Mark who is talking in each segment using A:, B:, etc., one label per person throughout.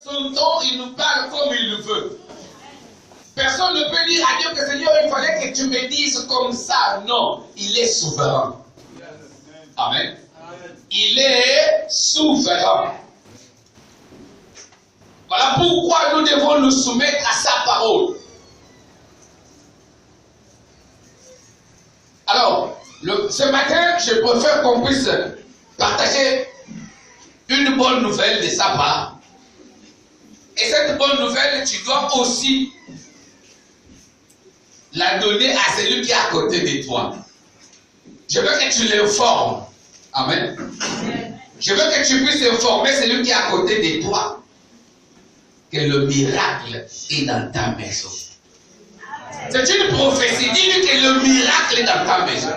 A: Son temps, il nous parle comme il le veut. Personne ne peut dire à Dieu que Seigneur, il fallait que tu me dises comme ça. Non, il est souverain. Amen. Il est souverain. Voilà pourquoi nous devons nous soumettre à sa parole. Alors, ce matin, je préfère qu'on puisse partager une bonne nouvelle de sa part. Et cette bonne nouvelle, tu dois aussi la donner à celui qui est à côté de toi. Je veux que tu l'informes. Amen. Je veux que tu puisses informer celui qui est à côté de toi que le miracle est dans ta maison. C'est une prophétie. Dis-lui que le miracle est dans ta maison.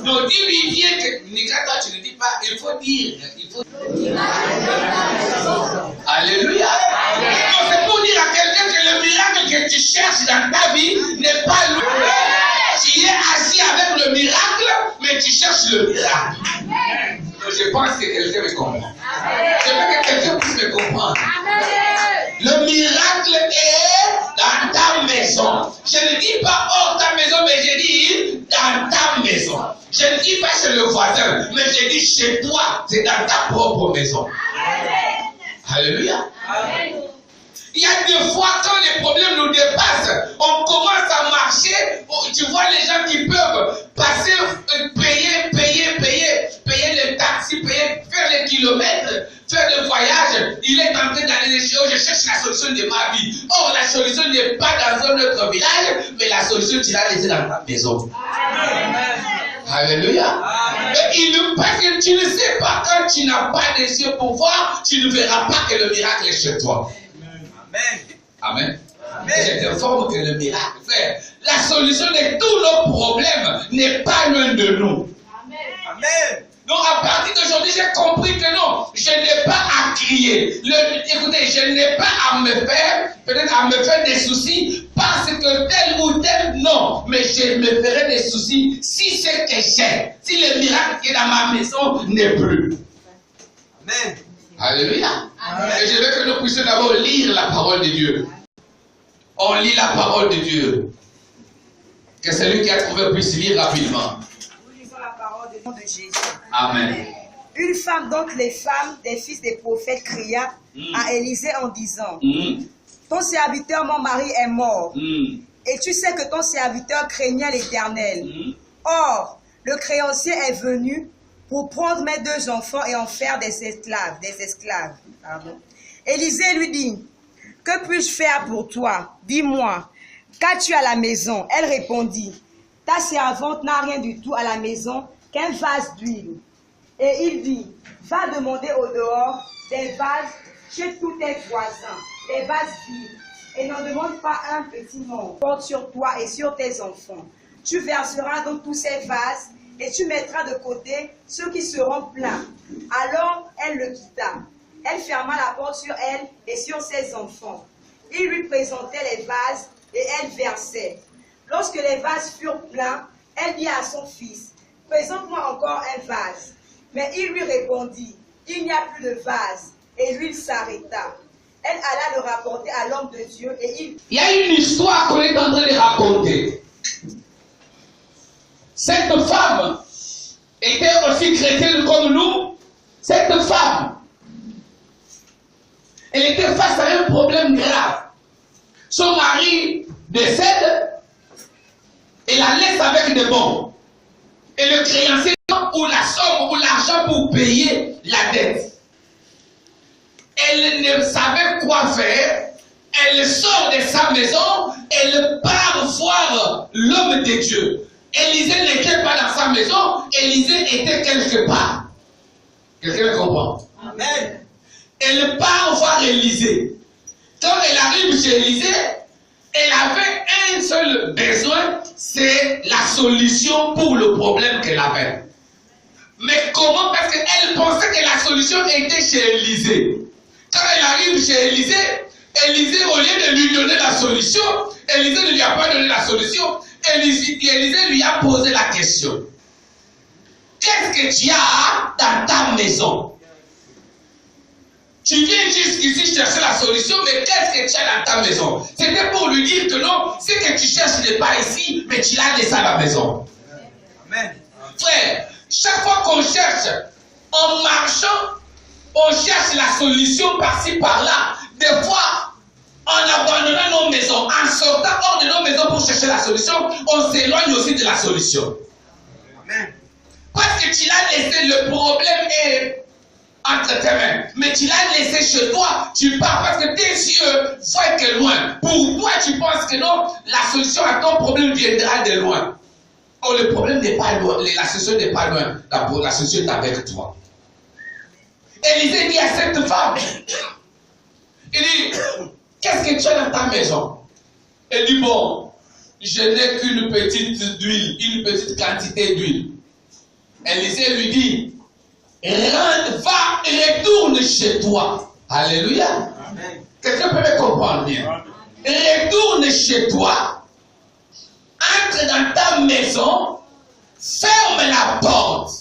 A: Donc dis-lui bien que toi tu ne dis pas, il faut dire. Alléluia. Donc c'est pour dire à quelqu'un que le miracle que tu cherches dans ta vie n'est pas lui. Tu es assis avec le miracle, mais tu cherches le miracle. Donc je pense que quelqu'un me comprend. Je veux que quelqu'un puisse me comprendre. Le miracle est dans ta maison. Je ne dis pas hors ta maison, mais je dis dans ta maison. Je ne dis pas chez le voisin, mais je dis chez toi. C'est dans ta propre maison. Alléluia. Il y a des fois quand les problèmes nous dépassent, on commence à marcher. Tu vois les gens qui peuvent passer, payer le taxi, faire les kilomètres, faire le voyage. Il est en train d'aller chez eux, je cherche la solution de ma vie. Or, la solution n'est pas dans un autre village, mais la solution tu l'as laissée dans ta maison. Alléluia. Parce que tu ne sais pas, quand tu n'as pas des yeux pour voir, tu ne verras pas que le miracle est chez toi. Amen. Amen. Et je t'informe que le miracle, frère, la solution de tous nos problèmes n'est pas loin de nous. Amen. Donc à partir d'aujourd'hui, j'ai compris que non, je n'ai pas à crier. Écoutez, je n'ai pas à me faire, peut-être à me faire des soucis parce que tel ou tel, non. Mais je me ferai des soucis si c'est que j'ai. Si le miracle qui est dans ma maison n'est plus. Amen. Alléluia. Amen. Et je veux que nous puissions d'abord lire la parole de Dieu. On lit la parole de Dieu. Que celui qui a trouvé puisse lire rapidement.
B: Nous lisons la parole de Jésus.
A: Amen.
B: Une femme, donc les femmes des fils des prophètes, cria à Élisée en disant, ton serviteur, mon mari, est mort. Et tu sais que ton serviteur craignait l'Éternel. Or, le créancier est venu pour prendre mes 2 enfants et en faire des esclaves. Pardon. Élisée lui dit, que puis-je faire pour toi? Dis-moi, qu'as-tu à la maison? Elle répondit, ta servante n'a rien du tout à la maison qu'un vase d'huile. Et il dit, va demander au dehors des vases chez tous tes voisins, des vases vides, et n'en demande pas un petit nombre. Porte sur toi et sur tes enfants. Tu verseras donc tous ces vases et tu mettras de côté ceux qui seront pleins. Alors elle le quitta. Elle ferma la porte sur elle et sur ses enfants. Il lui présentait les vases et elle versait. Lorsque les vases furent pleins, elle dit à son fils, présente-moi encore un vase. Mais il lui répondit, il n'y a plus de vase. Et l'huile s'arrêta. Elle alla le rapporter à l'homme de Dieu et il
A: y a une histoire qu'on est en train de raconter. Cette femme était aussi chrétienne comme nous. Cette femme, elle était face à un problème grave. Son mari décède et la laisse avec des bons. Et le créancier ou la somme ou l'argent pour payer la dette. Elle ne savait quoi faire. Elle sort de sa maison. Elle part voir l'homme de Dieu. Élisée n'était pas dans sa maison. Élisée était quelque part. Quelqu'un comprend? Amen. Elle part voir Élisée. Quand elle arrive chez Élisée, elle avait un seul besoin, c'est la solution pour le problème qu'elle avait. Mais comment? Parce qu'elle pensait que la solution était chez Élisée. Quand elle arrive chez Élisée, Élisée, au lieu de lui donner la solution, Élisée ne lui a pas donné la solution. Élisée lui a posé la question. Qu'est-ce que tu as dans ta maison? Tu viens jusqu'ici chercher la solution, mais qu'est-ce que tu as dans ta maison? C'était pour lui dire que non, ce que tu cherches n'est pas ici, mais tu l'as laissé à la maison. Amen. Frère, chaque fois qu'on cherche, en marchant, on cherche la solution par-ci, par-là. Des fois, en abandonnant nos maisons, en sortant hors de nos maisons pour chercher la solution, on s'éloigne aussi de la solution. Amen. Parce que tu l'as laissé, le problème est entre tes mains. Mais tu l'as laissé chez toi, tu pars parce que tes yeux voient que loin. Pour toi, tu penses que non, la solution à ton problème viendra de loin. Oh, le problème n'est pas loin, la solution n'est pas loin. La solution est avec toi. Élisée dit à cette femme, il dit, qu'est-ce que tu as dans ta maison? Elle dit, bon, je n'ai qu'une petite huile, une petite quantité d'huile. Élisée lui dit, va et retourne chez toi. Alléluia. Quelqu'un peut me comprendre bien. Retourne chez toi, entre dans ta maison, ferme la porte.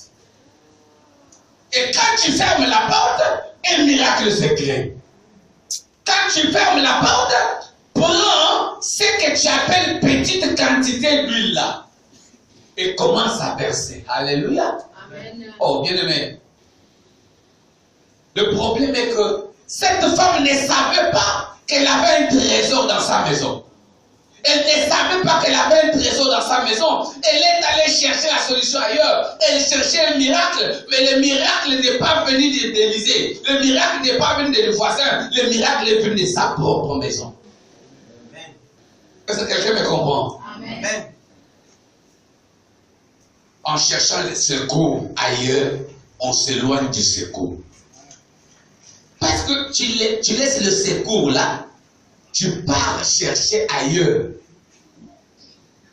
A: Et quand tu fermes la porte, un miracle se crée. Quand tu fermes la porte, prends ce que tu appelles petite quantité d'huile là et commence à verser. Alléluia. Amen. Oh, bien aimé. Le problème est que cette femme ne savait pas qu'elle avait un trésor dans sa maison. Elle ne savait pas qu'elle avait un trésor dans sa maison. Elle est allée chercher la solution ailleurs. Elle cherchait un miracle. Mais le miracle n'est pas venu d'Élisée. Le miracle n'est pas venu des voisins. Le miracle est venu de sa propre maison. Amen. Est-ce que quelqu'un me comprend? Amen. En cherchant le secours ailleurs, on s'éloigne du secours. Parce que tu laisses le secours là, tu pars chercher ailleurs.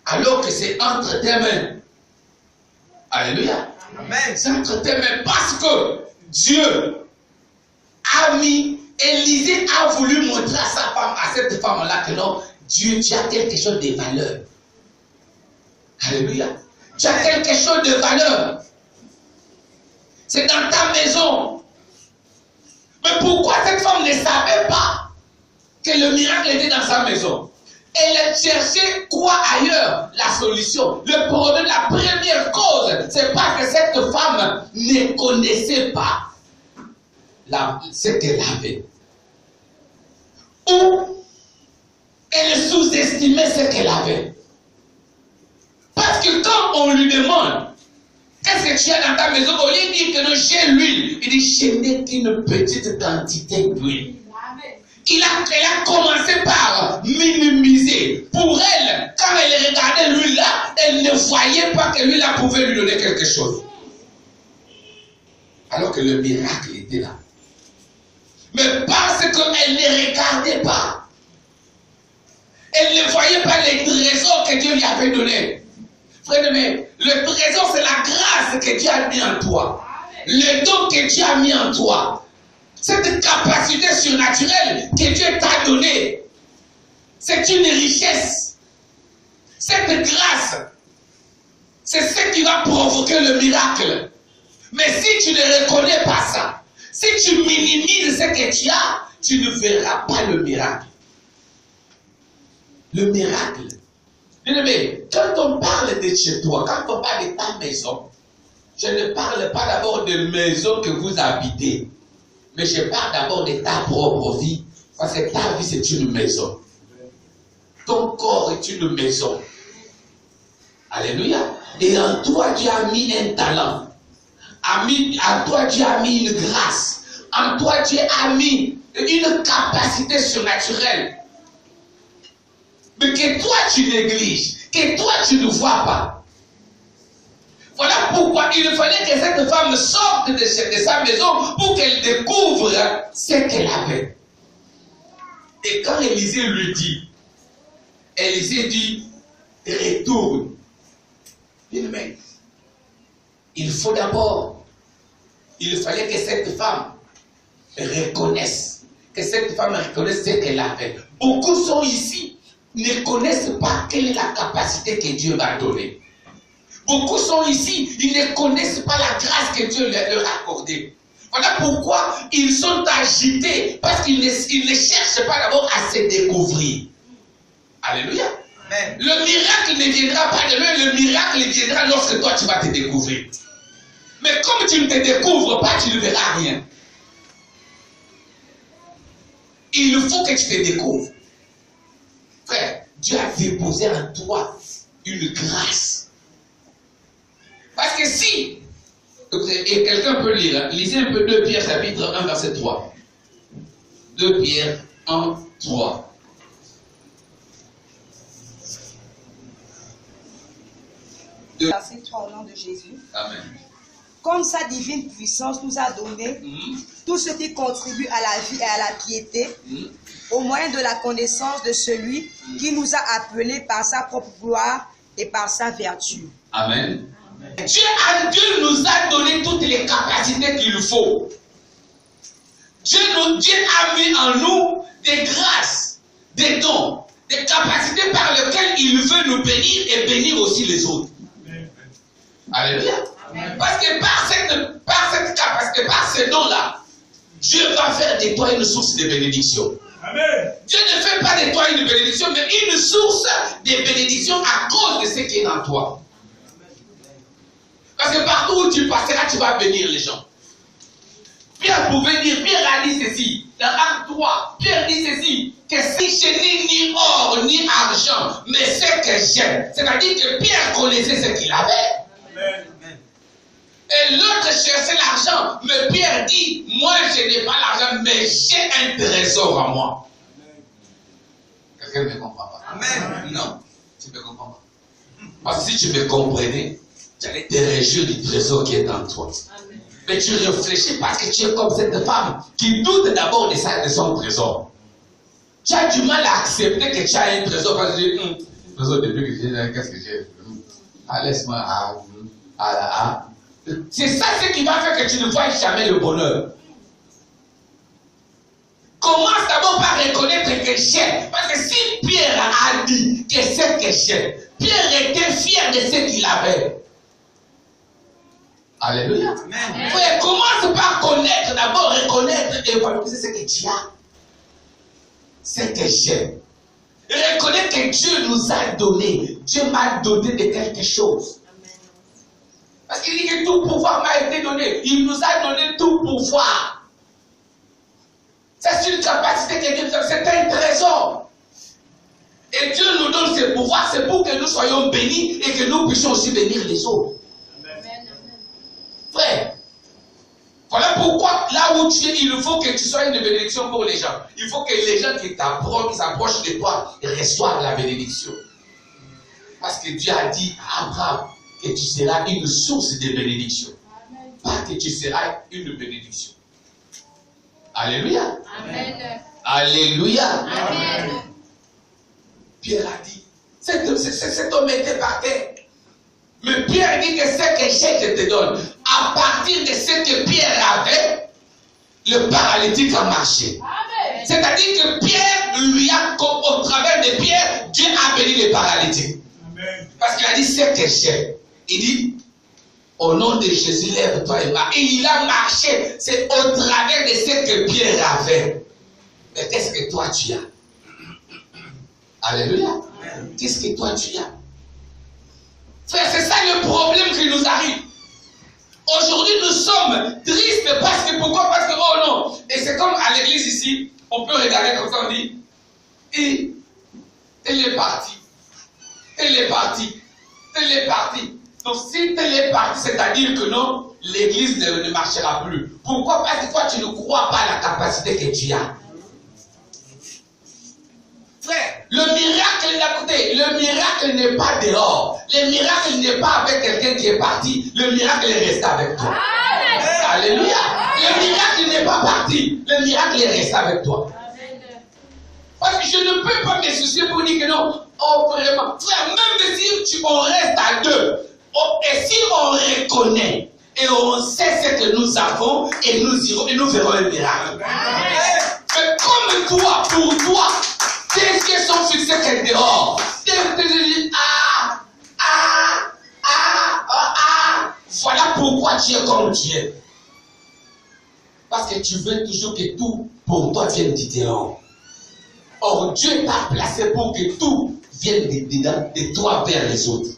A: Alors que c'est entre tes mains. Alléluia. Amen. C'est entre tes mains parce que Dieu a mis, Élisée a voulu montrer à sa femme, à cette femme-là que non, Dieu, tu as quelque chose de valeur. Alléluia. Tu as quelque chose de valeur. C'est dans ta maison. Mais pourquoi cette femme ne savait pas que le miracle était dans sa maison? Elle cherchait quoi ailleurs? La solution. Le problème, la première cause, c'est pas que cette femme ne connaissait pas ce qu'elle avait. Ou elle sous-estimait ce qu'elle avait. Parce que quand on lui demande, qu'est-ce que tu as dans ta maison? Au lieu de dire que non, j'ai l'huile, il dit, je n'ai qu'une petite quantité d'huile. Elle a commencé par minimiser. Pour elle, quand elle regardait l'huile là, elle ne voyait pas que l'huile là pouvait lui donner quelque chose. Alors que le miracle était là. Mais parce qu'elle ne regardait pas, elle ne voyait pas les trésors que Dieu lui avait donnés. Frère aimé, le trésor c'est la grâce que Dieu a mis en toi. Le don que Dieu a mis en toi. Cette capacité surnaturelle que Dieu t'a donnée, c'est une richesse. Cette grâce, c'est ce qui va provoquer le miracle. Mais si tu ne reconnais pas ça, si tu minimises ce que tu as, tu ne verras pas le miracle. Le miracle. Bien aimé, quand on parle de chez toi, quand on parle de ta maison, je ne parle pas d'abord de maison que vous habitez. Mais je parle d'abord de ta propre vie. Parce que ta vie, c'est une maison. Ton corps est une maison. Alléluia. Et en toi, Dieu a mis un talent. En toi, Dieu a mis une grâce. En toi, Dieu a mis une capacité surnaturelle. Mais que toi, tu négliges. Que toi, tu ne vois pas. Voilà pourquoi il fallait que cette femme sorte de sa maison pour qu'elle découvre ce qu'elle avait. Et quand Élisée lui dit, Élisée dit, retourne. Mais il faut d'abord, il fallait que cette femme reconnaisse, ce qu'elle avait. Beaucoup sont ici, ne connaissent pas quelle est la capacité que Dieu m'a donnée. Beaucoup sont ici, ils ne connaissent pas la grâce que Dieu leur a accordée. Voilà pourquoi ils sont agités, parce qu'ils ne cherchent pas d'abord à se découvrir. Alléluia. Amen. Le miracle ne viendra pas de loin, le miracle viendra lorsque toi tu vas te découvrir. Mais comme tu ne te découvres pas, tu ne verras rien. Il faut que tu te découvres. Frère, Dieu a déposé en toi une grâce. Parce que si, et quelqu'un peut lire, lisez un peu 2 Pierre chapitre 1 verset 3. 2 Pierre 1, 3.
B: Verset 3 au nom de Jésus.
A: Amen.
B: Comme sa divine puissance nous a donné tout ce qui contribue à la vie et à la piété, au moyen de la connaissance de celui qui nous a appelés par sa propre gloire et par sa vertu.
A: Amen. Dieu nous a donné toutes les capacités qu'il faut. Dieu a mis en nous des grâces, des dons, des capacités par lesquelles il veut nous bénir et bénir aussi les autres. Alléluia. Parce que par cette capacité, par ces dons-là, Dieu va faire de toi une source de bénédiction. Amen. Dieu ne fait pas de toi une bénédiction, mais une source de bénédiction à cause de ce qui est en toi. Parce que partout où tu passeras, tu vas bénir les gens. Pierre pouvait dire, Pierre a dit ceci, dans Acte 3, Pierre dit ceci, que si je n'ai ni or ni argent, mais ce que j'aime. C'est-à-dire que Pierre connaissait ce qu'il avait. Amen. Et l'autre cherchait l'argent, mais Pierre dit, moi je n'ai pas l'argent, mais j'ai un trésor en moi. Quelqu'un ne me comprend pas. Amen. Non, tu ne me comprends pas. Parce que si tu me comprenais, tu allais te réjouir du trésor qui est en toi. Amen. Mais tu réfléchis parce que tu es comme cette femme qui doute d'abord de son trésor. Tu as du mal à accepter que tu as un trésor parce que tu dis, trésor depuis que j'ai, qu'est-ce que j'ai? Laisse-moi, c'est ça ce qui va faire que tu ne vois jamais le bonheur. Commence d'abord par reconnaître que j'aime. Parce que si Pierre a dit que c'est que j'aime, Pierre était fier de ce qu'il avait. Alléluia. Amen. Frère, commence par connaître, d'abord reconnaître et valoriser ce que tu as. Ce que j'aime. Reconnaître que Dieu nous a donné. Dieu m'a donné de quelque chose. Parce qu'il dit que tout pouvoir m'a été donné. Il nous a donné tout pouvoir. C'est une capacité que Dieu nous a. C'est un trésor. Et Dieu nous donne ce pouvoir. C'est pour que nous soyons bénis et que nous puissions aussi bénir les autres. Amen. Frère, voilà pourquoi là où tu es, il faut que tu sois une bénédiction pour les gens. Il faut que les gens qui s'approchent de toi reçoivent la bénédiction. Parce que Dieu a dit à Abraham que tu seras une source de bénédiction. Amen. Pas que tu seras une bénédiction. Alléluia. Amen. Alléluia. Amen. Pierre a dit, cet homme était par terre. Mais Pierre dit que ce que j'ai, je te donne. À partir de ce que Pierre avait, le paralytique a marché. C'est-à-dire que Pierre lui a, au travers de Pierre, Dieu a béni les paralytiques. Amen. Parce qu'il a dit ce que j'ai. Il dit, au nom de Jésus, lève-toi et marche. Et il a marché. C'est au travers de ce que Pierre avait. Mais qu'est-ce que toi tu as? Alléluia. Qu'est-ce que toi tu as? Frère, c'est ça le problème qui nous arrive. Aujourd'hui, nous sommes tristes parce que, pourquoi? Parce que, oh non. Et c'est comme à l'église ici, on peut regarder comme ça, on dit, et elle est partie. Elle est partie. Elle est partie. Donc, si elle est partie, c'est-à-dire que non, l'église ne marchera plus. Pourquoi? Parce que toi, tu ne crois pas à la capacité que tu as. Frère, le miracle n'est pas dehors. Le miracle n'est pas avec quelqu'un qui est parti. Le miracle est resté avec toi. Amen. Alléluia. Le miracle n'est pas parti. Le miracle est resté avec toi. Amen. Parce que je ne peux pas me soucier pour dire que non. Oh, vraiment. Frère, même si on reste à deux, et si on reconnaît et on sait ce que nous avons, et nous irons et nous verrons un miracle. Amen. Mais comme toi, pour toi, tes yeux sont fixés quelque dehors. Voilà pourquoi tu es comme tu es. Parce que tu veux toujours que tout pour toi vienne du dehors. Or, Dieu t'a placé pour que tout vienne de toi vers les autres.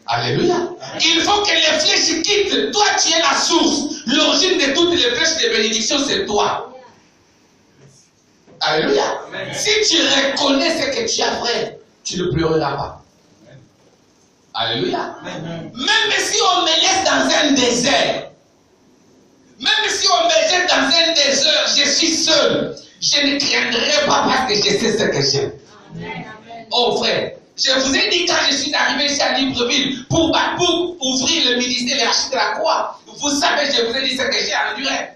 A: Alléluia. Il faut que les flèches quittent. Toi, tu es la source. L'origine de toutes les flèches de bénédiction, c'est toi. Alléluia. Si tu reconnais ce que tu as fait, tu ne pleureras pas. Alléluia. Même si on me laisse dans un désert, même si on me jette dans un désert, je suis seul. Je ne craindrai pas parce que je sais ce que j'aime. Oh frère, je vous ai dit quand je suis arrivé ici à Libreville pour ouvrir le ministère de l'archive de la croix. Vous savez, je vous ai dit ce que j'ai enduré.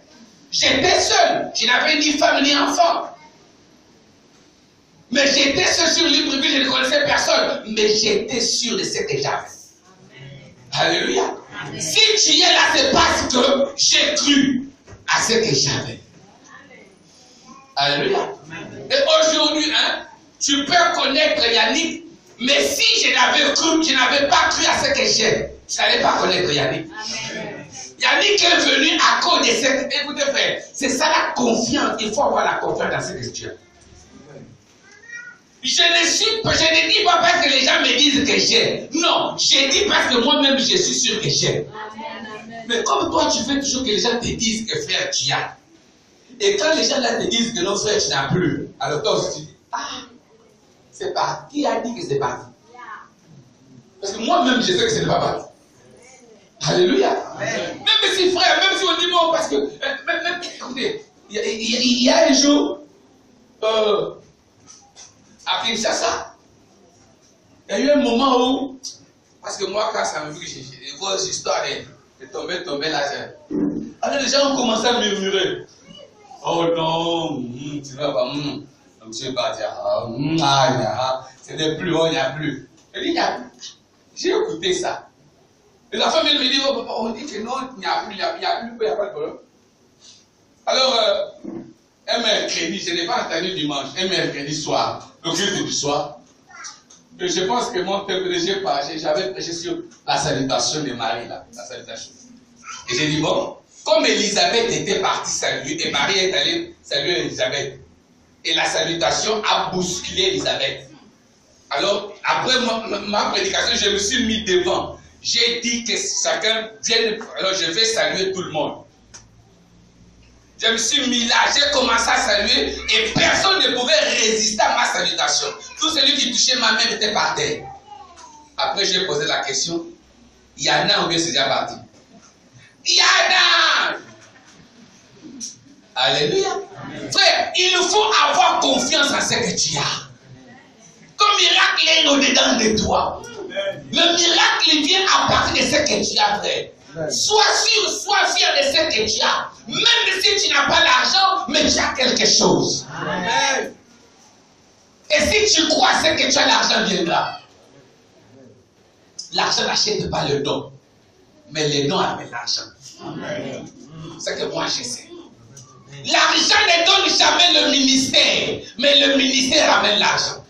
A: J'étais seul. Je n'avais ni femme ni enfant. Mais j'étais seul sur Libreville, je ne connaissais personne. Mais j'étais sûr de ce que j'avais. Alléluia. Si tu es là, c'est parce que j'ai cru à ce que j'avais. Alléluia. Et aujourd'hui, tu peux connaître Yannick, mais si je n'avais pas cru à ce que j'ai, je n'allais pas connaître Yannick. Yannick est venu à cause de cette... Écoutez frère, c'est ça la confiance. Il faut avoir la confiance dans ce que tu as. Je ne dis pas parce que les gens me disent que j'ai. Non, je dis parce que moi-même je suis sûr que j'ai. Mais comme toi, tu veux toujours que les gens te disent que frère, tu as. Et quand les gens là te disent que non, frère, tu n'as plus, alors toi aussi tu dis, ah, c'est pas. Qui a dit que c'est parti? Parce que moi-même, je sais que ce n'est pas parti. Alléluia. Même si, frère, même si on dit bon, parce que, même, écoutez, il y a un jour, après Kinshasa, il y a eu un moment où, parce que moi, quand ça me dit que j'ai vos histoires de tomber là, alors les gens ont commencé à murmurer. Oh non, tu vas pas, monsieur Badia, ce n'est plus, il n'y a plus. J'ai écouté ça. Et la femme, elle me dit, oh papa, on dit que non, il n'y a plus, il n'y a pas de problème. Alors, un mercredi, je n'ai pas entendu dimanche, un mercredi soir, le culte du soir, et je pense que mon PDG, j'avais prêché sur la salutation de Marie, là, la salutation. Et j'ai dit, bon, comme Élisabeth était partie saluer, et Marie est allée saluer Élisabeth, et la salutation a bousculé Élisabeth. Alors, après ma prédication, je me suis mis devant. J'ai dit que chacun vienne, alors je vais saluer tout le monde. Je me suis mis là, j'ai commencé à saluer, et personne ne pouvait résister à ma salutation. Tout celui qui touchait ma main était par terre. Après, j'ai posé la question, Yana ou bien c'est déjà parti? Yana! Alléluia. Frère, il faut avoir confiance en ce que tu as. Ton miracle est au-dedans de toi. Le miracle il vient à partir de ce que tu as, frère. Sois sûr, sois fier de ce que tu as. Même si tu n'as pas l'argent, mais tu as quelque chose. Amen. Et si tu crois ce que tu as, l'argent viendra. L'argent n'achète pas le don, mais le don amène l'argent. C'est que moi je sais. L'argent ne donne jamais le ministère, mais le ministère amène l'argent.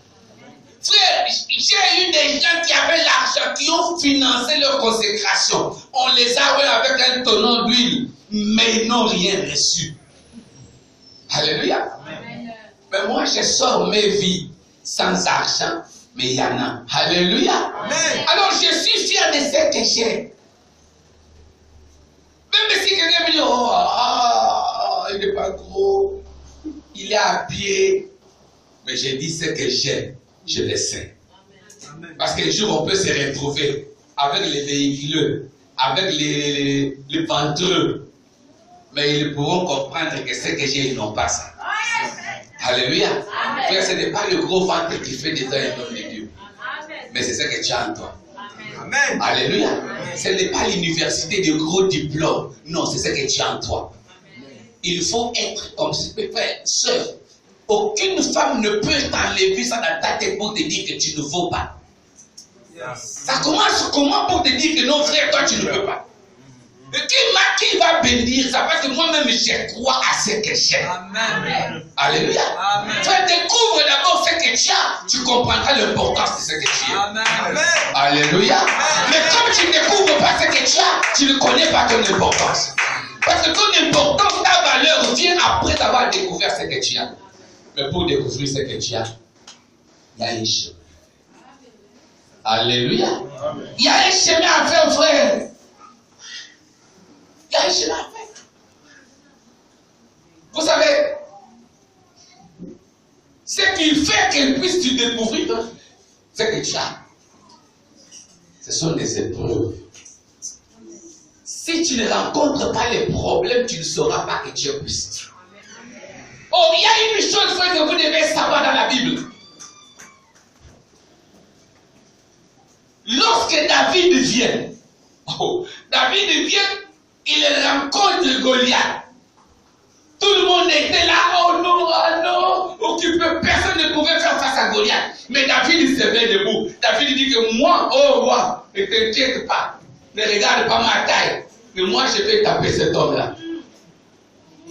A: Frère, j'ai eu des gens qui avaient l'argent, qui ont financé leur consécration. On les a eu avec un tonneau d'huile, mais ils n'ont rien reçu. Alléluia. Amen. Mais moi, je sors mes vies sans argent, mais il y en a. Alléluia. Amen. Alors, je suis fier de ce que j'ai. Même si quelqu'un me dit, oh, il n'est pas gros, il est à pied, mais je dis ce que j'ai. Je le sais. Parce qu'un jour, on peut se retrouver avec les véhiculeux, avec les ventreux. Mais ils pourront comprendre que ce que j'ai, ils n'ont pas ça. Alléluia. Frère, ce n'est pas le gros ventre qui fait des hommes de Dieu. Mais c'est ce que tu as en toi. Amen. Alléluia. Ce n'est pas l'université de gros diplômes. Non, c'est ce que tu as en toi. Il faut être comme ce frère, sœur. Aucune femme ne peut t'enlever ça dans ta tête pour te dire que tu ne vaux pas. Ça commence comment pour te dire que non, frère, toi tu ne peux pas. Qui va bénir ça? Parce que moi-même je crois à ce que j'ai. Amen. Alléluia. Amen. Frère, découvre d'abord ce que tu as, tu comprendras l'importance de ce que tu as. Amen. Alléluia. Amen. Mais comme tu ne découvres pas ce que tu as, tu ne connais pas ton importance. Parce que ton importance, ta valeur vient après avoir découvert ce que tu as. Mais pour découvrir ce que tu as, il y a un chemin. Alléluia. Il y a un chemin à faire, frère. Il y a un chemin à faire. Vous savez, ce qui fait qu'elle puisse te découvrir, ce que tu as, ce sont des épreuves. Si tu ne rencontres pas les problèmes, tu ne sauras pas que tu es puissant. Oh, il y a une chose que vous devez savoir dans la Bible. Lorsque David vient, il rencontre Goliath. Tout le monde était là, oh non, occupé, personne ne pouvait faire face à Goliath. Mais David il se met debout. David dit que moi, oh roi, ne t'inquiète pas, ne regarde pas ma taille, mais moi je vais taper cet homme-là.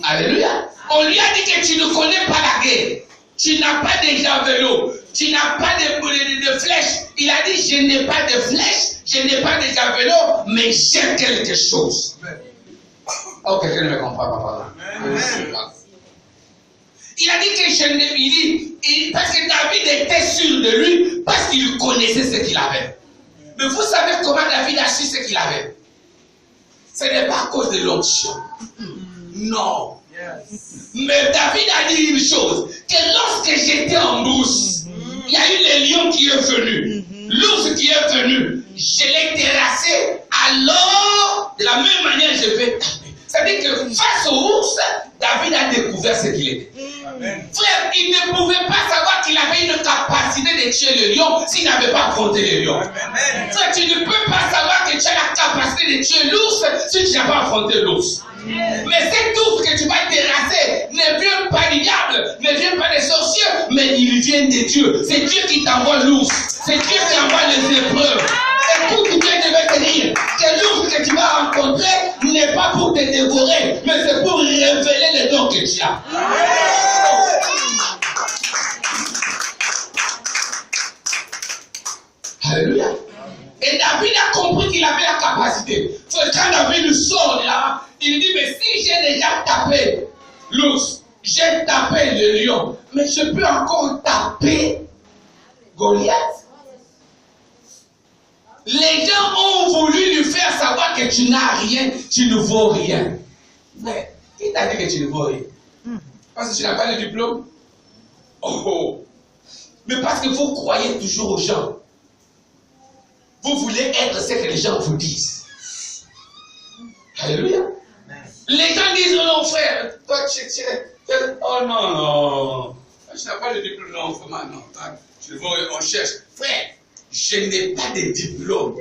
A: Alléluia. On lui a dit que tu ne connais pas la guerre, tu n'as pas de javelot, tu n'as pas de flèches. Il a dit, je n'ai pas de flèches, je n'ai pas de javelot, mais j'ai quelque chose. Oh, quelqu'un ne me comprend pas par là. Il a dit que je n'ai pas, parce que David était sûr de lui, parce qu'il connaissait ce qu'il avait. Mais vous savez comment David a su ce qu'il avait? Ce n'est pas à cause de l'onction. Non. Mais David a dit une chose, que lorsque j'étais en brousse, il y a eu le lion qui est venu, l'ours qui est venu, je l'ai terrassé, alors de la même manière je vais taper. C'est-à-dire que face au ours, David a découvert ce qu'il était. Frère, il ne pouvait pas savoir qu'il avait une capacité de tuer le lion s'il n'avait pas affronté le lion. Frère, tu ne peux pas savoir que tu as la capacité de tuer l'ours si tu n'as pas affronté l'ours. Mais cet ours que tu vas terrasser ne vient pas du diable, ne vient pas des sorciers, mais il vient de Dieu. C'est Dieu qui t'envoie l'ours. C'est Dieu qui envoie les épreuves. Écoute, Dieu devait te dire que l'ours que tu vas rencontrer n'est pas pour te dévorer, mais c'est pour révéler les dons que tu as. Alléluia. Et David a compris qu'il avait la capacité. Quand David sort de là, il dit, mais si j'ai déjà tapé l'ours, j'ai tapé le lion, mais je peux encore taper Goliath. Les gens ont voulu lui faire savoir que tu n'as rien, tu ne vaux rien. Mais qui t'a dit que tu ne vaux rien? Parce que tu n'as pas le diplôme? Oh! Mais parce que vous croyez toujours aux gens. Vous voulez être ce que les gens vous disent. Alléluia. Les gens disent, oh non frère, toi tu es... Oh non. Tu n'as pas de diplôme, non, vraiment, non. On cherche. Frère, je n'ai pas de diplôme,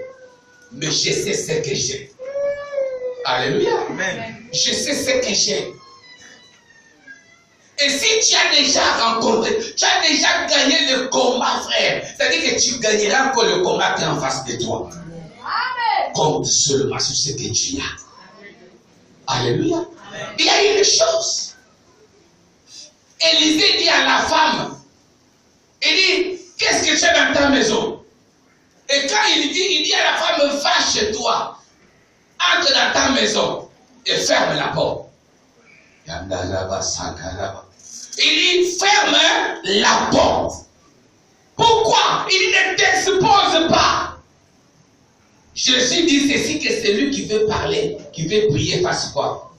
A: mais je sais ce que j'ai. Alléluia. Amen. Je sais ce que j'ai. Et si tu as déjà rencontré, tu as déjà gagné le combat, frère, c'est-à-dire que tu gagneras encore le combat qui est en face de toi. Amen. Compte seulement sur ce que tu as. Alléluia. Amen. Il y a une chose. Élisée dit à la femme, il dit, qu'est-ce que tu as dans ta maison? Et quand il dit à la femme, va chez toi, entre dans ta maison et ferme la porte. Il dit, ferme la porte. Pourquoi? Il ne t'expose pas. Jésus dit ceci, que celui qui veut parler, qui veut prier, fasse quoi?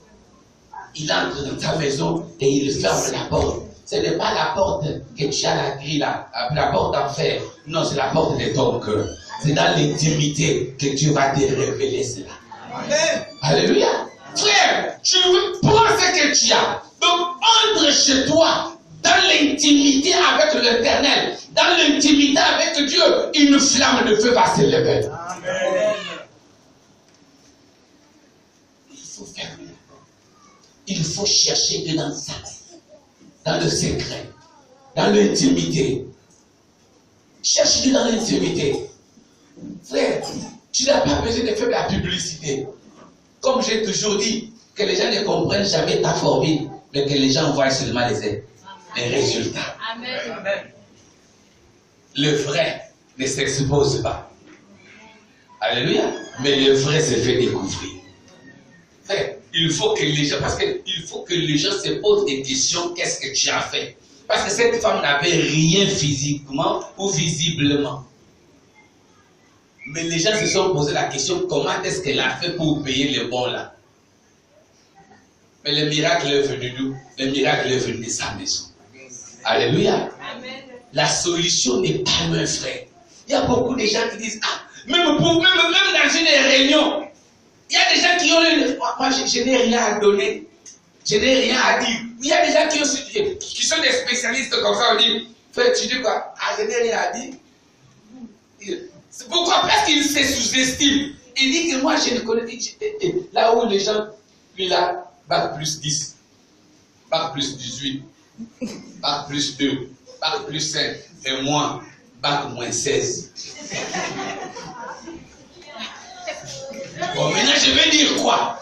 A: Il entre dans ta maison et il ferme la porte. Ce n'est pas la porte que tu as la grille là, la porte en fer. Non, c'est la porte de ton cœur. C'est dans l'intimité que tu vas te révéler cela. Amen. Alléluia. Frère, tu prends ce que tu as. Donc, entre chez toi, dans l'intimité avec l'Éternel, dans l'intimité avec Dieu, une flamme de feu va s'élever. Amen. Il faut fermer la porte. Il faut chercher Dieu dans ça. Dans le secret, dans l'intimité. Cherche Dieu dans l'intimité. Frère, tu n'as pas besoin de faire de la publicité. Comme j'ai toujours dit, que les gens ne comprennent jamais ta formule, mais que les gens voient seulement les résultats. Amen. Le vrai ne s'expose pas. Alléluia. Mais le vrai se fait découvrir. Frère, il faut que les gens, parce qu'il faut que les gens se posent des questions, qu'est-ce que tu as fait? Parce que cette femme n'avait rien physiquement ou visiblement. Mais les gens se sont posé la question, comment est-ce qu'elle a fait pour payer les bons là? Mais le miracle est venu d'où? Le miracle est venu de sa maison. Alléluia. Amen. La solution n'est pas loin, frère. Il y a beaucoup de gens qui disent, ah, même dans une réunion, il y a des gens qui ont, moi je n'ai rien à donner, je n'ai rien à dire. Il y a des gens qui sont des spécialistes comme ça, on dit, frère, tu dis quoi? Ah, je n'ai rien à dire. Pourquoi? Parce qu'il se sous-estime. Il dit que moi je ne connais pas. Là où les gens, puis là, bac plus 10, bac plus 18, bac plus 2, bac plus 5, et moi, bac moins 16. Bon, maintenant je vais dire quoi?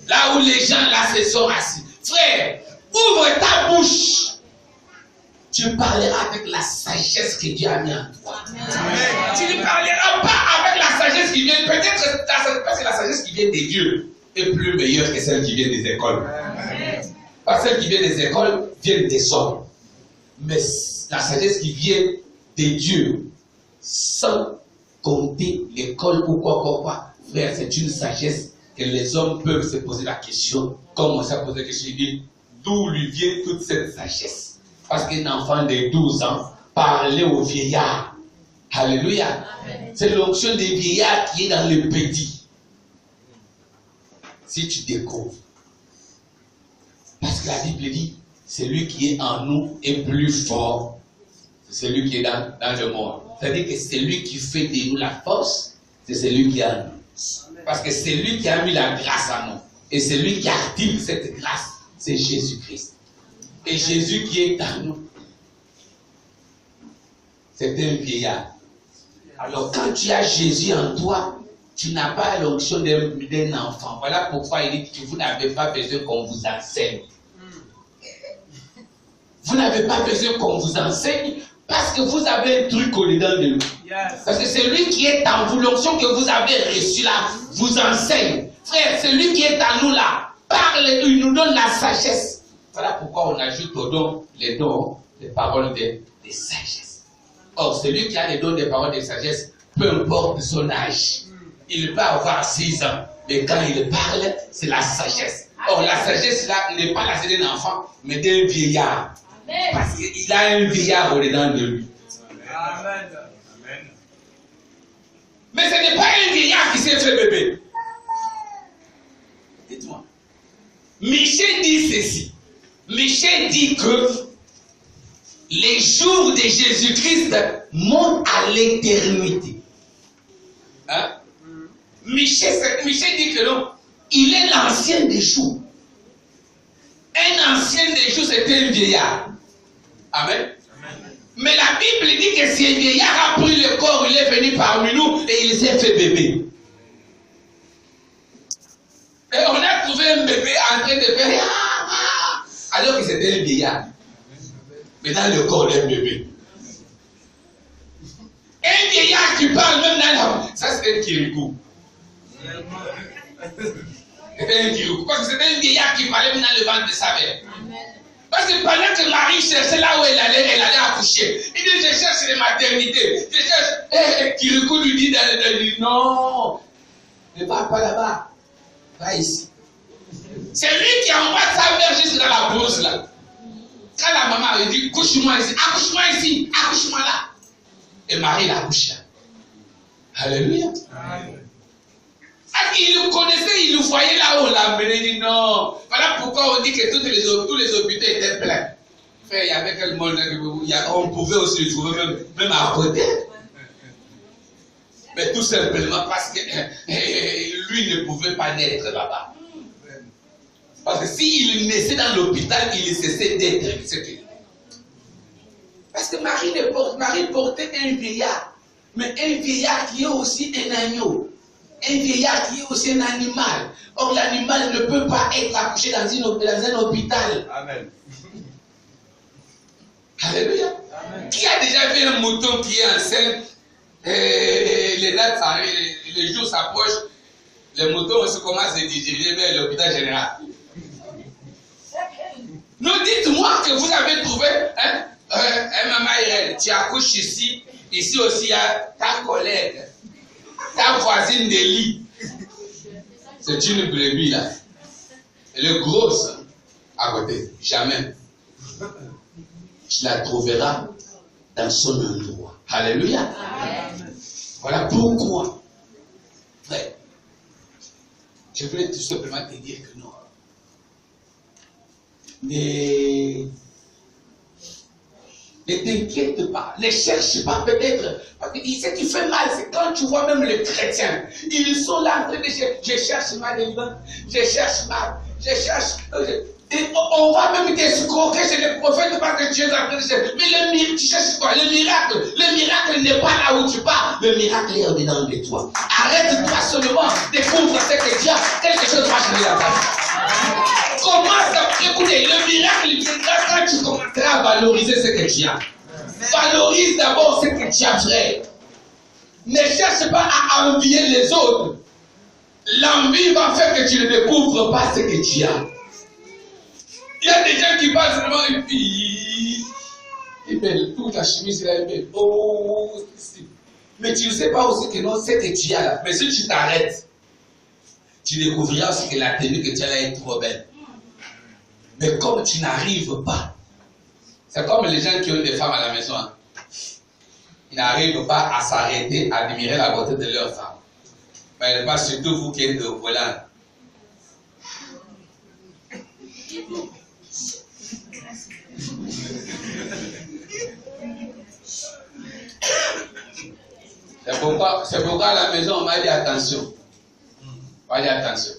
A: Là où les gens là se sont assis. Frère, ouvre ta bouche. Tu parleras avec la sagesse que Dieu a mis en toi. Amen. Tu ne parleras pas avec la sagesse qui vient. Peut-être parce que la sagesse qui vient des dieux est plus meilleure que celle qui vient des écoles. Amen. Parce que celle qui vient des écoles vient des hommes. Mais la sagesse qui vient des dieux, sans compter l'école ou quoi. Frère, c'est une sagesse que les hommes peuvent se poser la question. Comme on s'est posé la question, il dit, d'où lui vient toute cette sagesse? Parce qu'un enfant de 12 ans parlait au vieillard. Alléluia. C'est l'onction des vieillards qui est dans le petit. Si tu découvres. Parce que la Bible dit, celui qui est en nous est plus fort. C'est celui qui est dans le monde. C'est-à-dire que c'est lui qui fait de nous la force, c'est celui qui est en nous. Parce que c'est lui qui a mis la grâce en nous. Et c'est lui qui active cette grâce, c'est Jésus-Christ. Et Jésus qui est en nous, c'est un vieillard. Alors quand tu as Jésus en toi, tu n'as pas l'onction d'un enfant. Voilà pourquoi il dit que vous n'avez pas besoin qu'on vous enseigne. Vous n'avez pas besoin qu'on vous enseigne parce que vous avez un truc au-dedans de vous. Parce que celui qui est en vous, l'onction que vous avez reçue là, vous enseigne. Frère, celui qui est en nous là, parle, il nous donne la sagesse. Voilà pourquoi on ajoute aux dons, les paroles de sagesse. Or, celui qui a les dons des paroles de sagesse, peu importe son âge, il peut avoir 6 ans, mais quand il parle, c'est la sagesse. Or, la sagesse là n'est pas la sagesse d'un enfant, mais d'un vieillard. Parce qu'il a un vieillard au-dedans de lui. Amen. Mais ce n'est pas un vieillard qui s'est fait bébé. Dites-moi. Michel dit ceci. Michel dit que les jours de Jésus-Christ montent à l'éternité. Hein? Michel dit que non, il est l'ancien des jours. Un ancien des jours, c'est un vieillard. Amen. Mais la Bible dit que si un vieillard a pris le corps, il est venu parmi nous et il s'est fait bébé. Et on a trouvé un bébé en train de faire alors que c'était un vieillard. Mais dans le corps d'un bébé. Un vieillard qui parle même dans la... Ça c'est un kirikou. C'était un kirikou. Parce que c'était un vieillard qui parlait même dans le ventre de sa mère. Parce que pendant que Marie cherchait là où elle allait accoucher. Il dit, je cherche les maternités. Je cherche... Et kirikou lui dit, non, ne va pas là-bas. Va ici. C'est lui qui envoie sa mère juste dans la brousse là. Quand la maman lui dit, couche-moi ici, accouche-moi là. Et Marie l'accouche là. Alléluia. Il le connaissait, il le voyait là où on l'a amené. Il dit non. Voilà pourquoi on dit que tous les hôpitaux étaient pleins. Frère, il y avait quel monde, on pouvait aussi le trouver même à côté. Mais tout simplement parce que lui ne pouvait pas naître là-bas. Parce que s'il naissait dans l'hôpital, il cessait d'être ce qu'il est. Parce que Marie portait un vieillard. Mais un vieillard qui est aussi un agneau. Un vieillard qui est aussi un animal. Or, l'animal ne peut pas être accouché dans un hôpital. Amen. Alléluia. Amen. Qui a déjà vu un mouton qui est enceinte? Les dates, les jours s'approchent. Les moutons aussi commencent à se diriger vers l'hôpital général. Non, dites-moi que vous avez trouvé un maman Irène, tu accouches ici, ici aussi il y a ta collègue, ta voisine de lit. C'est une brebis là. Elle est grosse à côté. Jamais. Tu la trouveras dans son endroit. Alléluia. Amen. Voilà pourquoi. Frère, je voulais tout simplement te dire que non. Ne t'inquiète pas, ne cherche pas peut-être, parce que ce qui fait mal, c'est quand tu vois même les chrétiens, ils sont là en train de chercher, je cherche ma délivrance, je cherche. Et on va même t'escroquer chez les prophètes parce que tu es en train de chercher. Mais tu cherches quoi? Le miracle n'est pas là où tu pars, le miracle est dedans de toi. Arrête-toi seulement, découvre ce que tu as, quelque chose va changer la vie. Commence à écouter, le miracle viendra quand tu commenceras à valoriser ce que tu as. Valorise d'abord ce que tu as, frère. Ne cherche pas à envier les autres. L'envie va faire que tu ne découvres pas ce que tu as. Il y a des gens qui passent vraiment et puis il est belle, toute la chemise est belle. Oh, mais tu ne sais pas aussi que non, c'est que tu as là. Mais si tu t'arrêtes, tu découvriras aussi que la tenue que tu as là est trop belle. Mais comme tu n'arrives pas, c'est comme les gens qui ont des femmes à la maison. Hein. Ils n'arrivent pas à s'arrêter, à admirer la beauté de leur femme. Mais pas surtout vous qui êtes au volant. C'est pourquoi à la maison, on m'a dit attention. On m'a dit attention.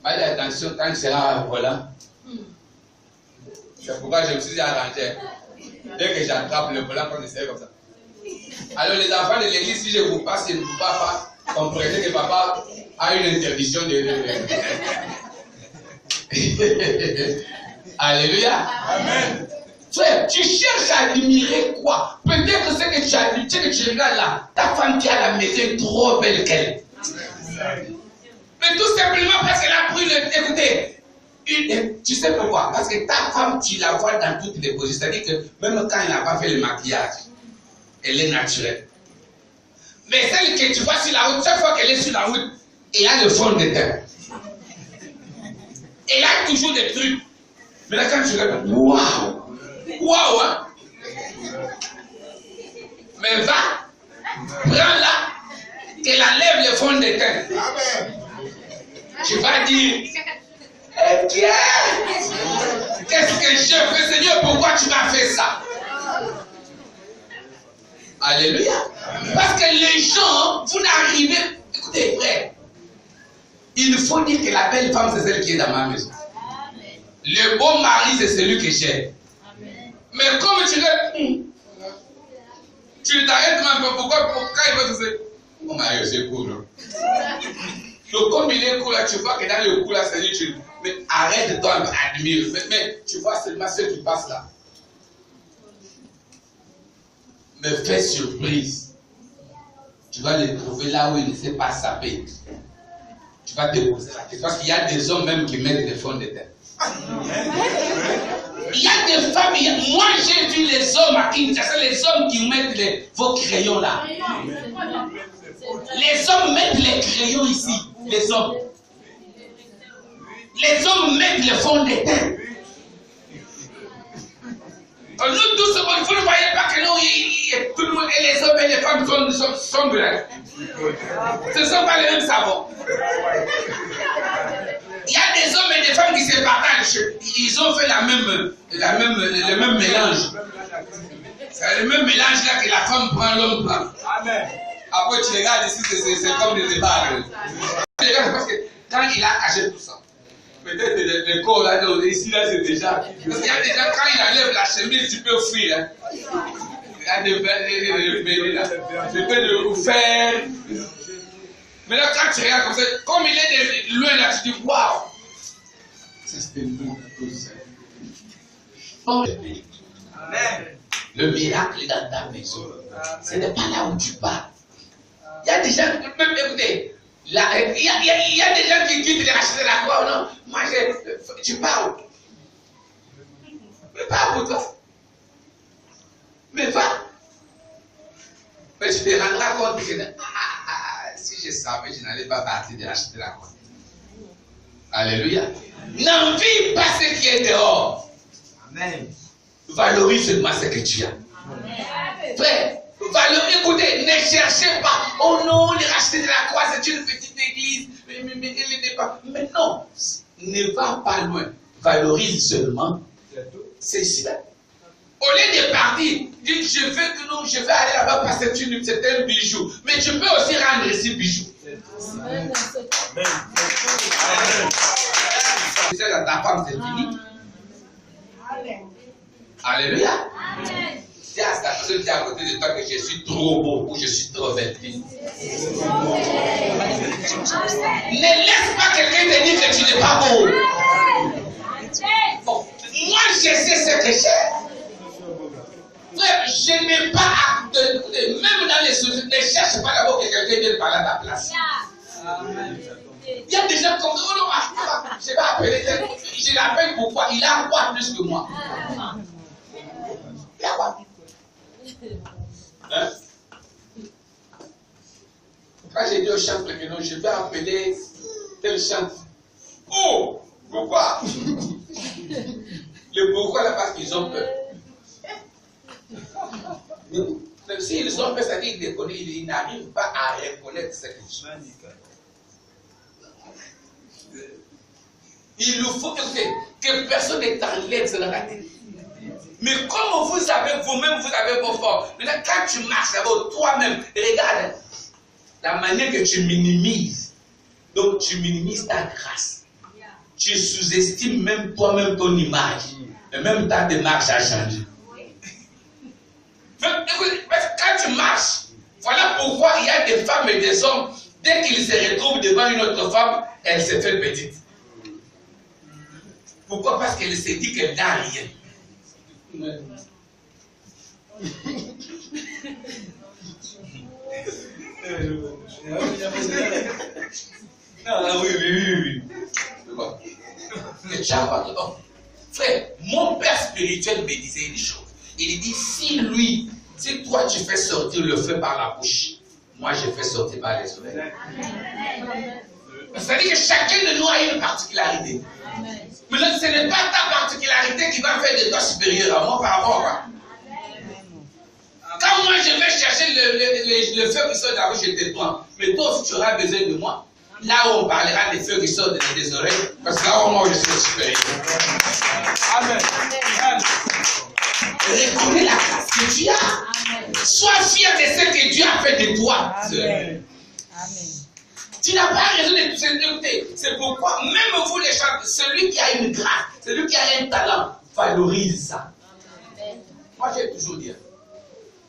A: On m'a dit attention quand il sera au volant. C'est pourquoi je me suis arrangé. Dès que j'attrape le volant, quand il sera comme ça. Alors les enfants de l'église, si je vous passe et ne vous parle pas, comprenez que papa a une interdiction de... Alléluia. Amen. Frère, tu cherches à admirer quoi? Peut-être ce que tu admires, ce que tu regardes là, ta femme qui a la maison est trop belle qu'elle. Mais tout simplement parce qu'elle a pris le... Écoutez, tu sais pourquoi? Parce que ta femme, tu la vois dans toutes les positions. C'est-à-dire que même quand elle n'a pas fait le maquillage, elle est naturelle. Mais celle que tu vois sur la route, chaque fois qu'elle est sur la route, elle a le fond de teint. Elle a toujours des trucs. Mais là, quand tu regardes, waouh! Waouh! Hein? Mais va, prends-la, qu'elle enlève le fond de teint. Tu vas dire, eh bien, qu'est-ce que je fais, Seigneur, pourquoi tu m'as fait ça? Alléluia. Parce que les gens, vous n'arrivez... Écoutez, frère, il faut dire que la belle femme, c'est celle qui est dans ma maison. Le bon mari, c'est celui que j'aime. Mais comme tu t'arrêtes même, pourquoi il va te dire, mon mari, c'est cool. Donc, comme il est cool, là, tu vois que dans le coup, là, c'est lui, mais arrête-toi, admire. Mais tu vois seulement ce qui passe là. Me fais surprise. Tu vas le trouver là où il ne sait pas saper. Tu vas te poser la question. Parce qu'il y a des hommes même qui mettent des fonds de terre. Il y a des femmes, moi j'ai vu les hommes à Kinshasa, les hommes qui mettent vos crayons là. Les hommes mettent les crayons ici. Les hommes. Les hommes mettent les fonds de terre. Nous tous, vous ne voyez pas que nous, tout le monde, et les hommes et les femmes sont blancs. Ce ne sont pas les mêmes savons. Il y a des hommes et des femmes qui se partagent. Ils ont fait le même mélange. C'est le même mélange là que la femme prend, l'homme prend. Amen. Après tu regardes ici, c'est comme des débats. Parce que quand il a caché tout ça, peut-être le corps là, ici là c'est déjà. Parce qu'il y a déjà, quand il enlève la chemise, tu peux fuir. Hein. Il y a des là. Tu peux le faire. Mais là, quand tu regardes comme ça, comme il est de loin là, tu dis waouh! C'est nous tous. Le miracle est dans ta maison. Ce n'est pas là où tu pars. Il y a des gens, même écoutez, Il y a des gens qui quittent les racheter la croix, non? Moi, tu parles. Mais pas pour toi. Mais va. Mais tu te rendras compte que si je savais, je n'allais pas partir de racheter la croix. Alléluia. N'envie pas ce qui est dehors. Amen. Valorise seulement ce que tu as. Amen. Frère, écoutez, ne cherchez pas. Oh non, les racheter de la croix, c'est une petite église. Mais non, ne va pas loin. Valorise seulement ceci-là. Au lieu de partir, dis je vais aller là-bas parce que c'est un bijou. Mais tu peux aussi rendre ici bijou. Amen. Amen. Ta femme, c'est fini. Alléluia. Dis à ta personne qui est à côté de toi que je suis trop beau ou je suis trop belle. Ne laisse pas quelqu'un te dire que tu n'es pas beau. Bon, moi, je sais ce que j'ai. Frère, je n'ai pas même dans les sociétés, ne cherche pas d'abord que quelqu'un vienne parler à ta place. Il y a des gens comme ça, oh non, je vais appeler, je l'appelle pourquoi? Il a quoi plus que moi? Il a quoi? Hein? Quand j'ai dit au chantre que non, je vais appeler tel chantre. Oh, pourquoi? Le pourquoi là, parce qu'ils ont peur. Même s'ils ont peur, ça dit qu'ils n'arrivent pas à reconnaître ce que je dis. Il nous faut que personne n'est en l'aide dans la tête. Mais comme vous savez, vous-même, vous avez vos forces. Maintenant, quand tu marches d'abord toi-même, regarde la manière que tu minimises. Donc, tu minimises ta grâce. Tu sous-estimes même toi-même ton image. Et même ta démarche a changé. Quand tu marches, voilà pourquoi il y a des femmes et des hommes, dès qu'ils se retrouvent devant une autre femme, elle se fait petite. Pourquoi? Parce qu'elle se dit qu'elle n'a rien. Oui. Frère, mon père spirituel me disait une chose. Il dit, si toi tu fais sortir le feu par la bouche, moi je fais sortir par les oreilles. C'est-à-dire que chacun de nous a une particularité. Mais là, ce n'est pas ta particularité qui va faire de toi supérieur à moi par rapport à moi. Quand moi je vais chercher le feu qui sort de la bouche, je te prends. Mais toi aussi tu auras besoin de moi. Là où on parlera des feux qui sortent des oreilles, parce que là où moi je suis supérieur. Amen. Reconnais la grâce que tu as. Sois fier de ce que Dieu a fait de toi. Amen. Tu n'as pas raison de tout écouter. C'est pourquoi, même vous les chanteurs, celui qui a une grâce, celui qui a un talent, valorise ça. Moi, j'ai toujours dit,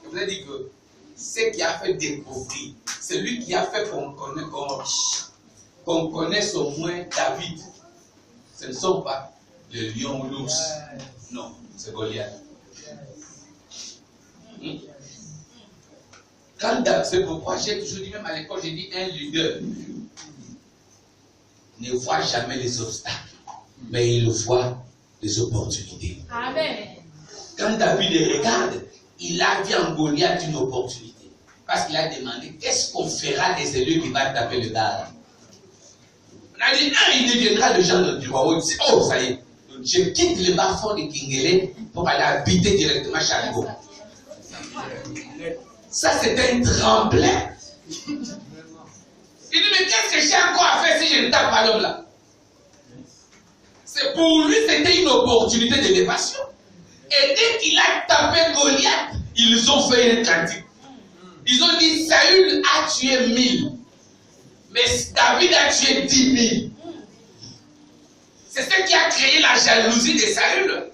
A: je vous ai dit que ce qui a fait découvrir, celui qui a fait qu'on connaisse au moins David, ce ne sont pas les lions ou l'ours. Non, c'est Goliath. C'est pourquoi j'ai toujours dit, même à l'école, j'ai dit un leader ne voit jamais les obstacles, mais il voit les opportunités. Amen. Quand David regarde, il a vu en Goliath une opportunité. Parce qu'il a demandé, qu'est-ce qu'on fera de celui qui va taper le gars? On a dit, il deviendra le genre du roi. Oh, ça y est, je quitte le bas-fond de Kingele pour aller habiter directement chez Aligo. Ça, c'est un tremplin. Il dit, mais qu'est-ce que j'ai encore à faire si je ne tape pas l'homme là? C'est pour lui, c'était une opportunité d'élévation. Et dès qu'il a tapé Goliath, ils ont fait un cantique. Ils ont dit, Saül a tué 1000. Mais David a tué 10 000. C'est ce qui a créé la jalousie de Saül.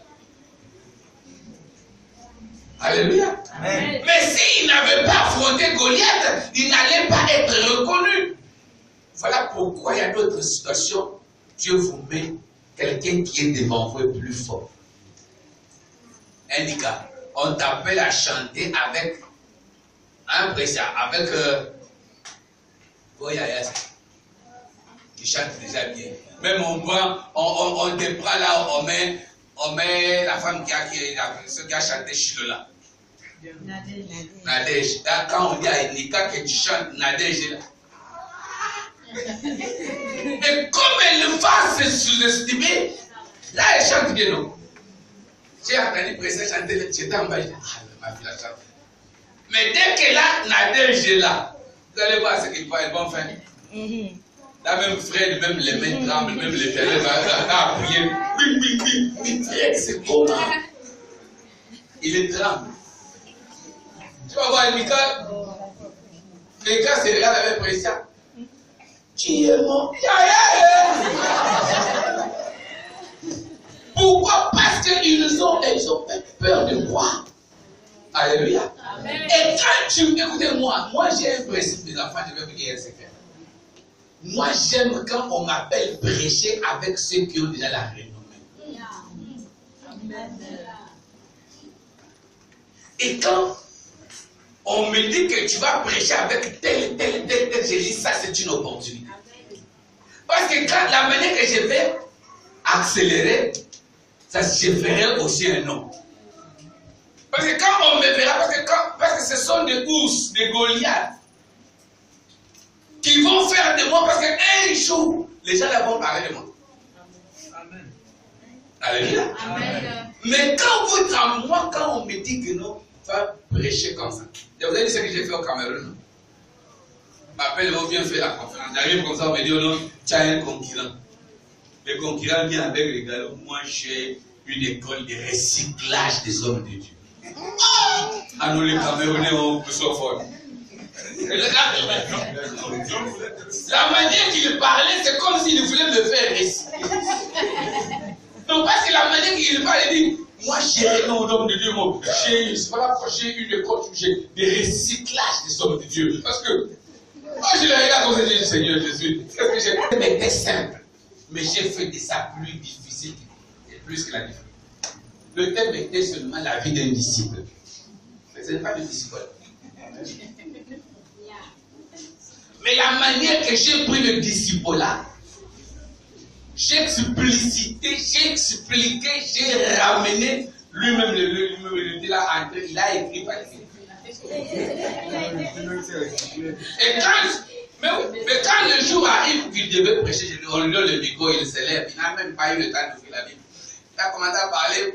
A: Alléluia. Amen. Mais s'il n'avait pas affronté Goliath, il n'allait pas être reconnu. Voilà pourquoi il y a d'autres situations. Dieu vous met quelqu'un qui est devant vous et plus fort. Indica, on t'appelle à chanter avec un précieux, avec Tu chantes déjà bien. Même on te prend là, on met la femme qui a chanté Shilola. Nadège. Là, quand on dit à Nika que tu chantes Nadège là. Et comme elle va se sous-estimer, là elle chante bien, non? J'ai appris presque chanter, j'étais en bas, je dis, ma fille la chante. Mais dès qu'elle a Nadège là, vous allez voir ce qu'ils vont faire. Là, même Fred, même les mains tremblent, même les pieds va appuyer. Oui, c'est comment? Il est tremble. Tu vas voir Mika. Mika se regarde avec pression. Tu es mon. Pourquoi? Parce qu'ils ont peur de moi. Alléluia. Amen. Et quand écoutez-moi, moi j'ai un principe des enfants, je vais vous dire un secret. Moi j'aime quand on m'appelle prêcher avec ceux qui ont déjà la renommée. Amen. Et quand on me dit que tu vas prêcher avec tel, je dis ça c'est une opportunité. Parce que quand la manière que je vais accélérer, ça je ferai aussi un nom. Parce que quand on me verra, parce que ce sont des ours, des Goliaths, qui vont faire de moi, parce qu'un jour, les gens là vont parler de moi. Amen. Alléluia. Amen. Mais quand vous êtes moi, quand on me dit que non, va prêcher comme ça. Et vous avez dit ce que j'ai fait au Cameroun. M'appelle, on vient faire la conférence. J'arrive comme ça, on me dit, oh non, tu as un concurrent. Le concurrent vient avec les gars. Moi, j'ai une école de recyclage des hommes de Dieu. Ah, nous les Camerounais, on peut s'en fort. La manière qu'il parlait, c'est comme s'il voulait me faire recycler. Donc, parce que la manière qu'il parle, il dit, moi, j'ai un homme de Dieu, j'ai une école, j'ai des recyclages des hommes de Dieu. Parce que, moi, je le regarde comme ça, je dis, Seigneur Jésus, c'était simple. Mais j'ai fait de ça plus difficile et plus que la difficulté. Le thème était seulement la vie d'un disciple. Mais ce n'est pas de disciple. Mais la manière que j'ai pris le disciple là, j'ai explicité, j'ai expliqué, j'ai ramené lui-même le là entré, il a écrit par écrit. Et mais quand le jour arrive qu'il devait prêcher, on lui donne le micro, il se lève, il n'a même pas eu le temps de faire la Bible. Il a commencé à parler.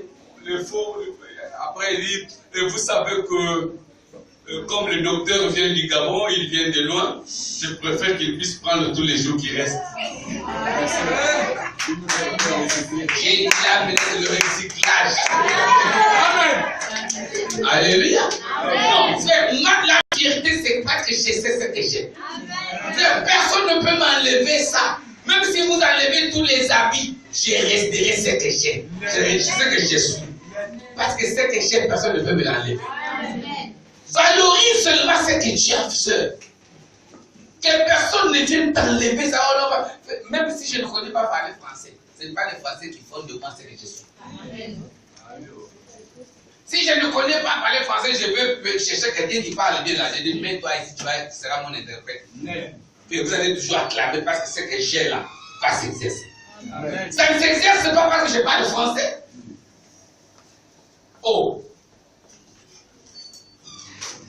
A: Après il dit, et vous savez que comme le docteur vient du Gabon, il vient de loin, je préfère qu'il puisse prendre tous les jours qui restent. J'ai dit là, le recyclage. Amen. Alléluia. Non, moi la fierté, c'est pas que je sais ce que j'ai. Personne ne peut m'enlever ça. Même si vous enlevez tous les habits, je resterai ce que j'ai. Je sais ce que je suis. Parce que ce que j'ai, personne ne peut me l'enlever. Valorise seulement ce que tu as fait. Que personne ne vienne t'enlever ça. Même si je ne connais pas parler français, ce n'est pas les Français qui font de moi ce que je suis. Si je ne connais pas parler français, je peux chercher quelqu'un qui parle bien là. Je dis, mais toi ici, tu seras mon interprète. Puis vous allez toujours acclamer parce que ce que j'ai là va s'exercer. Ça ne s'exerce pas parce que je parle français. Oh!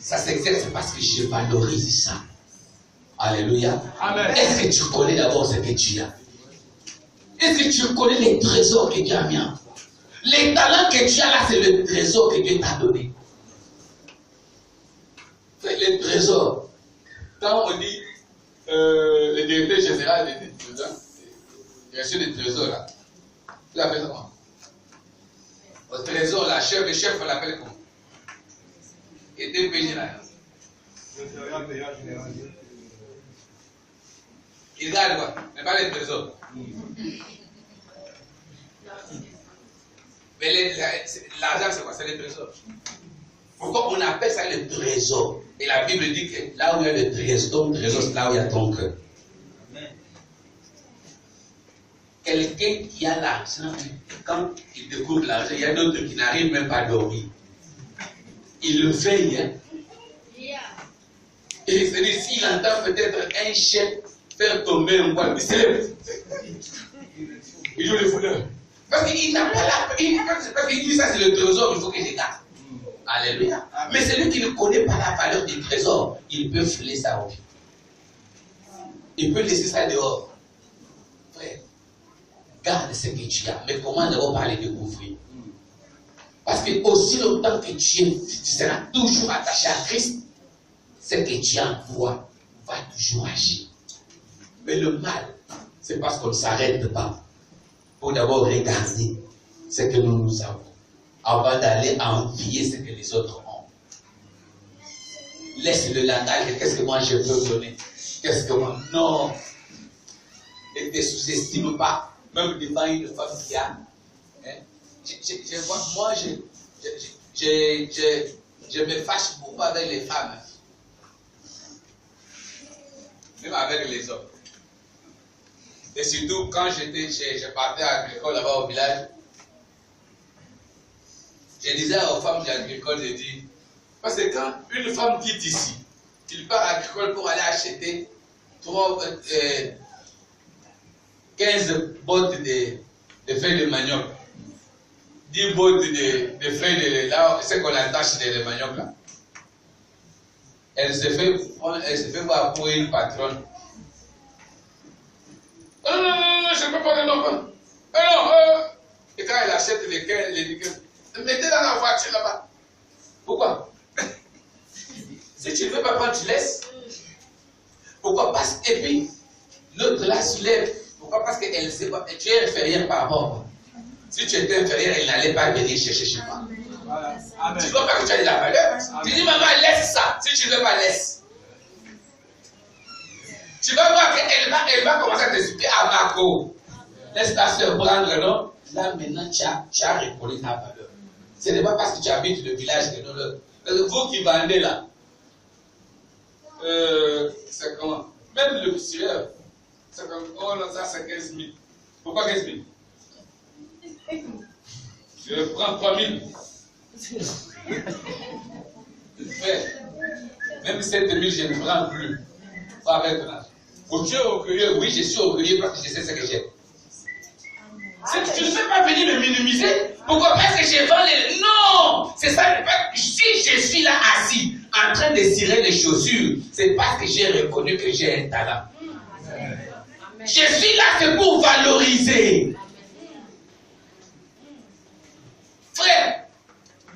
A: Ça s'exerce parce que je valorise ça. Alléluia. Est-ce que tu connais d'abord ce que tu as? Est-ce que tu connais les trésors que Dieu a mis en toi? Les talents que tu as là, c'est le trésor que Dieu t'a donné. C'est les trésors. Quand on dit le directeur général des trésors, il y a reçu des trésors là. Tu l'appelles comment? Au trésor, le chef, on l'appelle comment? Et DPG là. Il garde quoi? Mais pas les trésors. Mais l'argent c'est quoi? C'est les trésors. Pourquoi on appelle ça le trésor? Et la Bible dit que là où il y a le trésor, ton trésor c'est là où il y a ton cœur. Quelqu'un qui a l'argent, quand il découvre l'argent, il y a d'autres qui n'arrivent même pas à dormir. Il le veille. Hein? Et c'est-à-dire s'il entend peut-être un chef faire tomber un poil, il s'élève. Il joue le football. Parce qu'il n'a pas la paix. Parce qu'il dit ça, c'est le trésor, il faut que je garde. Alléluia. Mais celui qui ne connaît pas la valeur du trésor, il peut fouler ça au pied. Il peut laisser ça dehors. Frère, garde ce que tu as. Mais comment ne pas les découvrir? Parce que aussi longtemps que tu seras toujours attaché à Christ, ce que tu as en toi va toujours agir. Mais le mal, c'est parce qu'on ne s'arrête pas pour d'abord regarder ce que nous avons, avant d'aller envier ce que les autres ont. Laisse le langage, qu'est-ce que moi je peux donner? Qu'est-ce que moi? Non. Ne te sous-estime pas, même devant une femme qui a. Moi, je me fâche beaucoup avec les femmes. Même avec les hommes. Et surtout, quand je partais agricole là-bas au village, je disais aux femmes agricoles, je dis, parce que quand une femme quitte ici, il part agricole pour aller acheter 15 bottes de feuilles de manioc, 10 bottes de feuilles de là, ce qu'on attache de manioc là. Elle se fait voir pour une patronne. Non, je ne peux pas donner l'enfant. Et quand elle achète les 15, mettez dans la voiture là-bas. Pourquoi? Si tu ne veux pas prendre, tu laisses. Pourquoi? Et puis, l'autre là se lève. Pourquoi? Parce qu'elle ne sait pas. Tu es inférieur par rapport. Si tu étais inférieur, elle n'allait pas venir chercher chez moi. Tu ne vois pas que tu as de la valeur. Tu dis, maman, laisse ça. Si tu ne veux pas, laisse. Tu vas voir qu'elle va commencer à te supplier à Marco. Laisse ta soeur prendre, non? Là, maintenant, tu as reconnu ta valeur. Ce n'est pas parce que tu habites le village que nous. Vous qui vendez là, c'est comment? Même le sueur, c'est comme, oh non, ça c'est 15 000. Pourquoi 15 000? Je prends 3 000. Même 7 000, je ne prends plus. Pas avec l'argent. Tu es orgueilleux? Oui, je suis orgueilleux parce que je sais ce que j'ai. Tu ne fais pas venir me minimiser. Pourquoi? Parce que je vends les... Non! C'est ça. Si je suis là assis, en train de cirer les chaussures, c'est parce que j'ai reconnu que j'ai un talent. Je suis là que pour valoriser. Frère,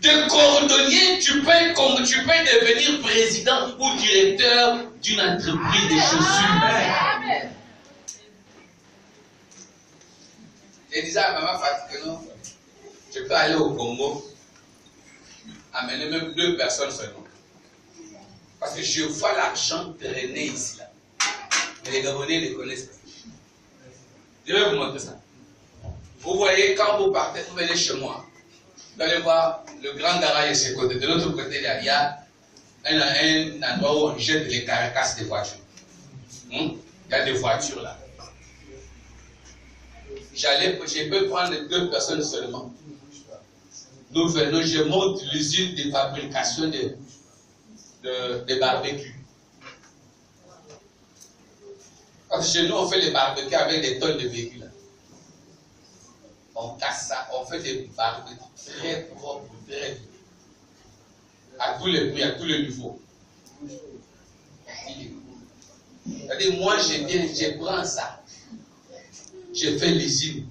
A: de cordonnier, tu peux devenir président ou directeur d'une entreprise de chaussures. Je disais à maman Fatou que non, je peux aller au Congo, amener même 2 personnes seulement. Parce que je vois l'argent traîner ici. Là. Mais les Gabonais ne connaissent pas. Je vais vous montrer ça. Vous voyez, quand vous partez, vous venez chez moi. Vous allez voir le grand garage de ce côté. De l'autre côté, il y a un endroit où on jette les carcasses des voitures. Il y a des voitures là. Je peux prendre 2 personnes seulement. Nous venons, je monte l'usine de fabrication de barbecues. Parce que chez nous, on fait les barbecues avec des tonnes de véhicules. On casse ça, on fait des barbecues très propres, très bien. À tous les prix, à tous les niveaux. C'est-à-dire, moi, je prends ça. Je fais l'usine.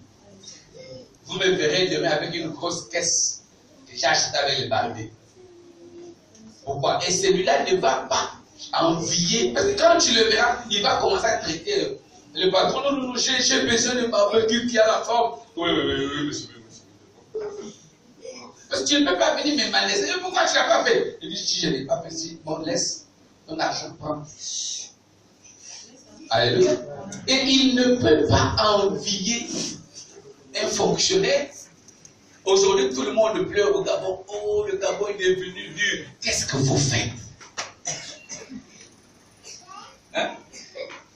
A: Vous me verrez demain avec une grosse caisse que j'ai achetée avec les barbecues. Pourquoi? Et celui-là ne va pas envier. Parce que quand tu le verras, il va commencer à traiter le patron. Non, j'ai besoin de barbecue qui a la forme. Oui, monsieur. Parce que tu ne peux pas venir me malaiser. Pourquoi tu ne l'as pas fait? Il dit, si je ne l'ai pas fait, bon, laisse ton argent, prends. Alléluia. Et il ne peut pas envier un fonctionnaire. Aujourd'hui, tout le monde pleure au Gabon. Oh, le Gabon est devenu dur. Qu'est-ce que vous faites? Hein?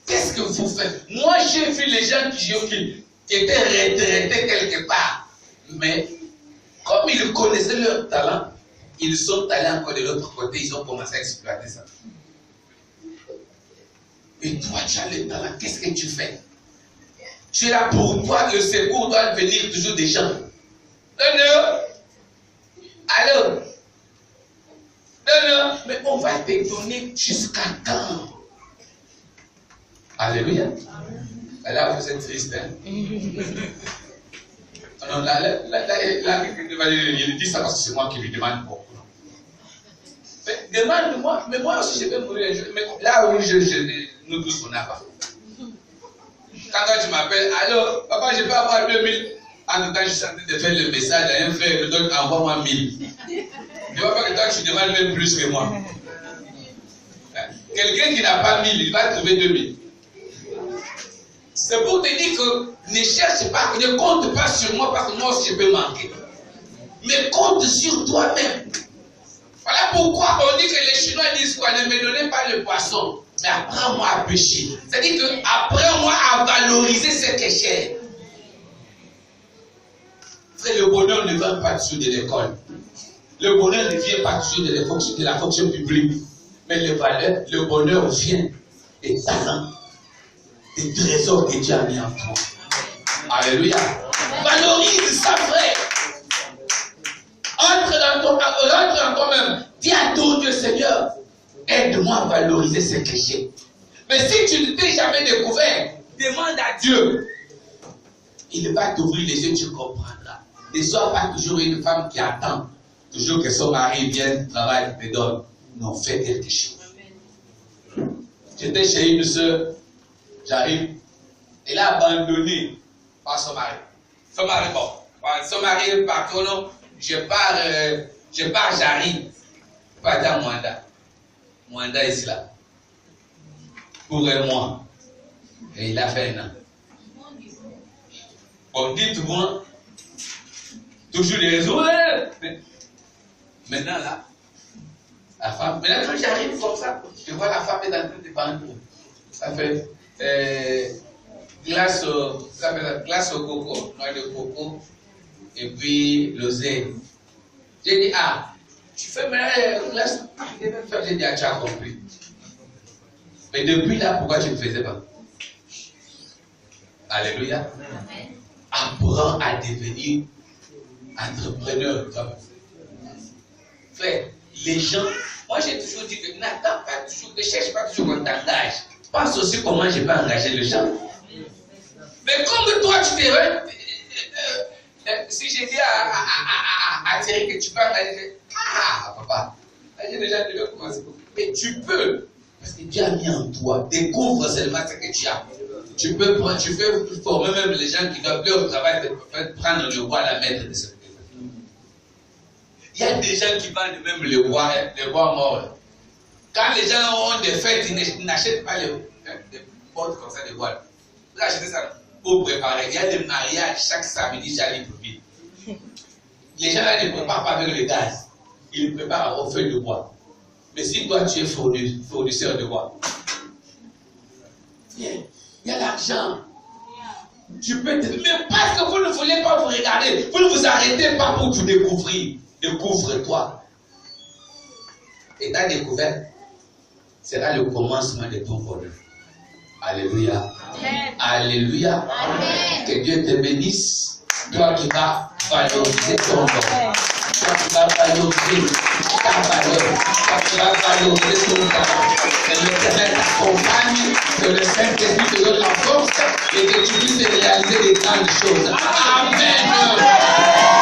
A: Qu'est-ce que vous faites? Moi, j'ai vu les gens qui étaient retraités quelque part. Mais, comme ils connaissaient leur talent, ils sont allés encore de l'autre côté, ils ont commencé à exploiter ça. Et toi, tu as le talent. Qu'est-ce que tu fais? Tu es là pour toi, le secours doit venir toujours des gens. Non. Allô? Non. Mais on va te donner jusqu'à quand? Alléluia. Là, vous êtes triste, hein? Non, là, il dit ça parce que c'est moi qui lui demande beaucoup. Mais demande-moi, mais moi aussi je vais mourir un jour. Mais là où nous tous on n'a pas. Quand tu m'appelles, allô, papa, je peux avoir 2000. En tout cas, je suis en train de faire le message à un frère, me donne, envoie-moi 1000. Je ne vois pas que toi tu demandes même plus que moi. Quelqu'un qui n'a pas 1000, il va trouver 2000. C'est pour te dire que ne cherche pas, ne compte pas sur moi parce que moi aussi je peux manquer. Mais compte sur toi-même. Voilà pourquoi on dit que les Chinois disent quoi? Ne me donnez pas le poisson, mais apprends-moi à pêcher. C'est-à-dire que apprends-moi à valoriser ce que j'ai. Frère, le bonheur ne vient pas toujours de l'école. Le bonheur ne vient pas toujours de la fonction publique. Mais le bonheur vient des talents, des trésors que Dieu a mis en toi. Alléluia. Valorise ça, frère. Entre en toi-même. Dis à ton Dieu, Seigneur, aide-moi à valoriser ce que j'ai. Mais si tu ne t'es jamais découvert, demande à Dieu. Il va t'ouvrir les yeux, tu comprendras. Ne sois pas toujours une femme qui attend. Toujours que son mari vienne, travaille, me donne. Non, fais quelque chose. J'étais chez une soeur, j'arrive, elle a abandonné par son mari. Son mari, bon. Son mari est parti, non, je pars, j'arrive. Pas dans Mwanda. Mwanda est là. Pour un mois. Et il a fait un an. Bon, dites-moi, toujours des raisons. Maintenant, là, la femme, maintenant quand j'arrive comme ça, je vois la femme est en train de vendre. Ça fait glace au coco, noix de coco, et puis l'oseille. J'ai dit, ah, tu fais maintenant glace. Je vais faire, j'ai dit, ah, tu as compris. Mais depuis là, pourquoi tu ne faisais pas? Alléluia. Apprends à devenir entrepreneur. Frère, les gens, moi j'ai toujours dit que n'attends pas toujours, ne cherche pas toujours qu'on t'engage. Pense aussi comment je peux engager les gens. Mais comme toi tu t'es si j'ai dit à Thierry que tu peux engager, papa, j'ai déjà dit commencer. Mais tu peux, parce que Dieu a mis en toi, découvre seulement ce que tu as. Tu peux former même les gens qui doivent leur travail, prendre le roi à la maître de ce. Il y a des gens qui vendent même le bois mort. Quand les gens ont des fêtes, ils n'achètent pas des portes comme ça de bois. Vous achetez ça pour préparer. Il y a des mariages chaque samedi, chaque libre-vie. Les gens là ne préparent pas avec le gaz. Ils préparent au feu de bois. Mais si toi tu es fournisseur de bois, il y a l'argent. Tu peux te... Mais parce que vous ne voulez pas vous regarder, vous ne vous arrêtez pas pour vous découvrir. Découvre-toi. Et ta découverte sera le commencement de ton bonheur. Alléluia. Amen. Alléluia. Amen. Que Dieu te bénisse. Toi qui vas valoriser ton bonheur. Toi qui vas valoriser ta valeur. Toi qui vas valoriser ton talent. Que l'Éternel t'accompagne. Que le Saint-Esprit te donne la force et que tu puisses réaliser des grandes choses. Amen.